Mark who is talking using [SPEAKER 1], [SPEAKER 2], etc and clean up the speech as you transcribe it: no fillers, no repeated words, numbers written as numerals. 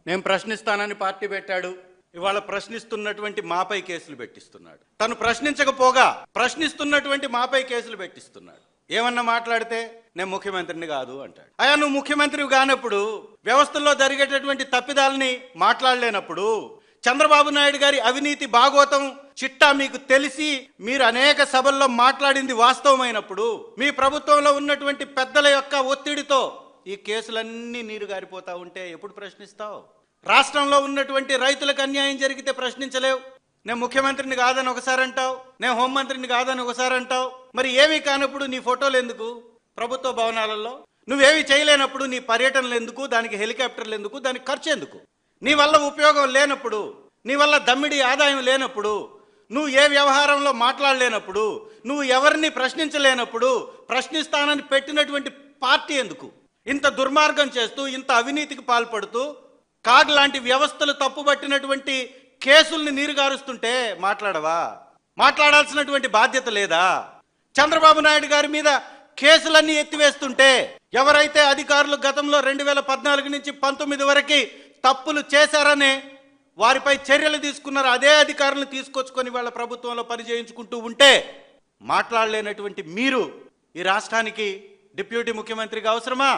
[SPEAKER 1] నేను ప్రశ్నిస్తానని పార్టీ పెట్టాడు. ఇవాళ ప్రశ్నిస్తున్నటువంటి మాపై కేసులు పెట్టిస్తున్నాడు. తను ప్రశ్నించకపోగా ప్రశ్నిస్తున్నటువంటి మాపై కేసులు పెట్టిస్తున్నాడు. ఏమన్నా మాట్లాడితే నేను ముఖ్యమంత్రిని కాదు అంటాడు. అయ్యా, నువ్వు ముఖ్యమంత్రివి కానప్పుడు, వ్యవస్థల్లో జరిగేటటువంటి తప్పిదాలని మాట్లాడలేనప్పుడు, చంద్రబాబు నాయుడు గారి అవినీతి భాగోతం చిట్టా మీకు తెలిసి మీరు అనేక సభల్లో మాట్లాడింది వాస్తవమైనప్పుడు, మీ ప్రభుత్వంలో ఉన్నటువంటి పెద్దల యొక్క ఒత్తిడితో ఈ కేసులన్నీ నీరు గారిపోతా ఉంటే ఎప్పుడు ప్రశ్నిస్తావు? రాష్ట్రంలో ఉన్నటువంటి రైతులకు అన్యాయం జరిగితే ప్రశ్నించలేవు. నేను ముఖ్యమంత్రిని కాదని ఒకసారి అంటావు, నేను హోంమంత్రిని కాదని ఒకసారి అంటావు. మరి ఏమీ కానప్పుడు నీ ఫోటోలు ఎందుకు ప్రభుత్వ భవనాలలో? నువ్వేమీ చేయలేనప్పుడు నీ పర్యటనలు ఎందుకు? దానికి హెలికాప్టర్లు ఎందుకు? దానికి ఖర్చు ఎందుకు? నీ వల్ల ఉపయోగం లేనప్పుడు, నీ వల్ల దమ్మిడి ఆదాయం లేనప్పుడు, నువ్వు ఏ వ్యవహారంలో మాట్లాడలేనప్పుడు, నువ్వు ఎవరిని ప్రశ్నించలేనప్పుడు ప్రశ్నిస్తానని పెట్టినటువంటి పార్టీ ఎందుకు ఇంత దుర్మార్గం చేస్తూ, ఇంత అవినీతికి పాల్పడుతూ, కాగ్ లాంటి వ్యవస్థలు తప్పుబట్టినటువంటి కేసుల్ని నీరుగారుస్తుంటే మాట్లాడవా? మాట్లాడాల్సినటువంటి బాధ్యత లేదా? చంద్రబాబు నాయుడు గారి మీద కేసులన్నీ ఎత్తివేస్తుంటే, ఎవరైతే అధికారులు గతంలో 2014 నుంచి 19 వరకు తప్పులు చేశారనే వారిపై చర్యలు తీసుకున్నారు, అదే అధికారులను తీసుకొచ్చుకొని వాళ్ళ ప్రభుత్వంలో పనిచేయించుకుంటూ ఉంటే మాట్లాడలేనటువంటి మీరు ఈ రాష్ట్రానికి డిప్యూటీ ముఖ్యమంత్రిగా అవసరమా?